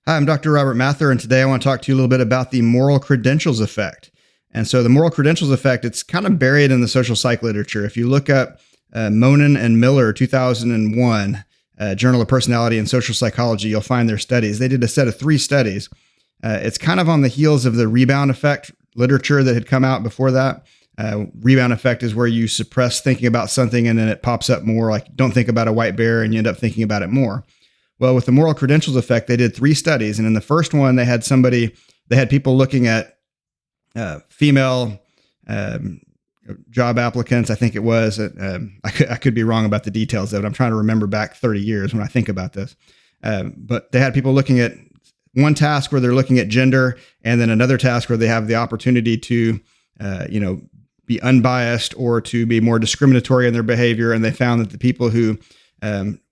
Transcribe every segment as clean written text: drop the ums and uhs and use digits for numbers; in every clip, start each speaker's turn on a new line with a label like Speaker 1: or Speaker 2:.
Speaker 1: Hi, I'm Dr. Robert Mather, and today I want to talk to you a little bit about the moral credentials effect. And so the moral credentials effect, it's kind of buried in the social psych literature. If you look up Monin and Miller, 2001, Journal of Personality and Social Psychology, you'll find their studies. They did a set of 3 studies. It's kind of on the heels of the rebound effect literature that had come out before that. Rebound effect is where you suppress thinking about something and then it pops up more, like don't think about a white bear and you end up thinking about it more. Well, with the moral credentials effect, they did 3 studies. And in the first one, they had people looking at female job applicants, I think it was. I could be wrong about the details of it. I'm trying to remember back 30 years when I think about this. But they had people looking at one task where they're looking at gender, and then another task where they have the opportunity to, be unbiased or to be more discriminatory in their behavior. And they found that the people who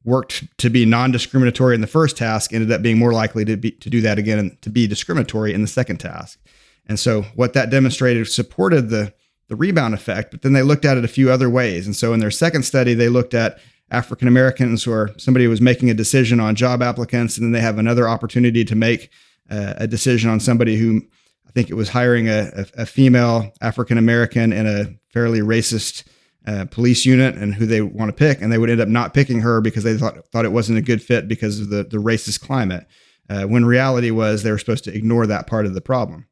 Speaker 1: worked to be non-discriminatory in the first task ended up being more likely to do that again and to be discriminatory in the second task. And so what that demonstrated supported the rebound effect, but then they looked at it a few other ways. And so in their second study, they looked at African Americans, or somebody was making a decision on job applicants, and then they have another opportunity to make a decision on somebody who, I think it was hiring a female African American in a fairly racist police unit, and who they want to pick, and they would end up not picking her because they thought it wasn't a good fit because of the racist climate. When reality was they were supposed to ignore that part of the problem.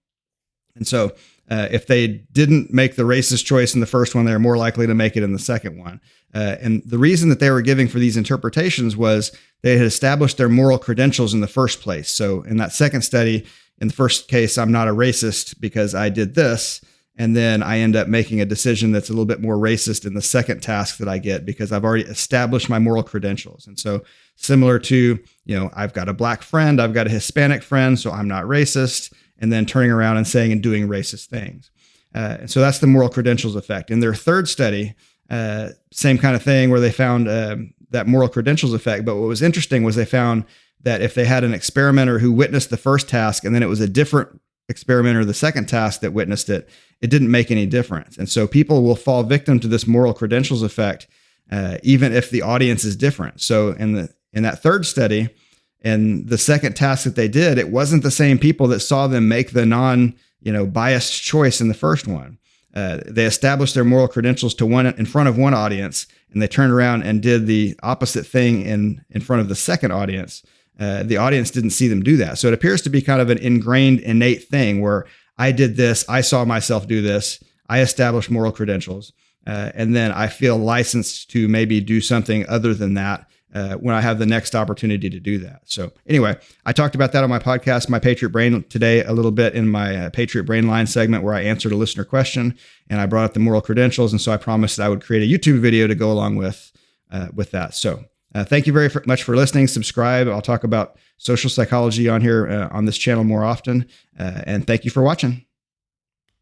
Speaker 1: And so if they didn't make the racist choice in the first one, they were more likely to make it in the second one. And the reason that they were giving for these interpretations was they had established their moral credentials in the first place. So in that second study, in the first case, I'm not a racist because I did this. And then I end up making a decision that's a little bit more racist in the second task that I get because I've already established my moral credentials. And so similar to, I've got a black friend, I've got a Hispanic friend, so I'm not racist, and then turning around and saying and doing racist things. And so that's the moral credentials effect. In their third study, same kind of thing where they found that moral credentials effect. But what was interesting was they found that if they had an experimenter who witnessed the first task and then it was a different experimenter the second task that witnessed it, it didn't make any difference. And so people will fall victim to this moral credentials effect, even if the audience is different. So in that third study, in the second task that they did, it wasn't the same people that saw them make the biased choice in the first one. They established their moral credentials to one in front of one audience, and they turned around and did the opposite thing in front of the second audience. The audience didn't see them do that. So it appears to be kind of an ingrained, innate thing where I did this, I saw myself do this, I established moral credentials, and then I feel licensed to maybe do something other than that when I have the next opportunity to do that. So anyway, I talked about that on my podcast, My Patriot Brain, today a little bit in my Patriot Brain Line segment where I answered a listener question and I brought up the moral credentials. And so I promised that I would create a YouTube video to go along with that. So thank you very much for listening. Subscribe. I'll talk about social psychology on here on this channel more often. And thank you for watching.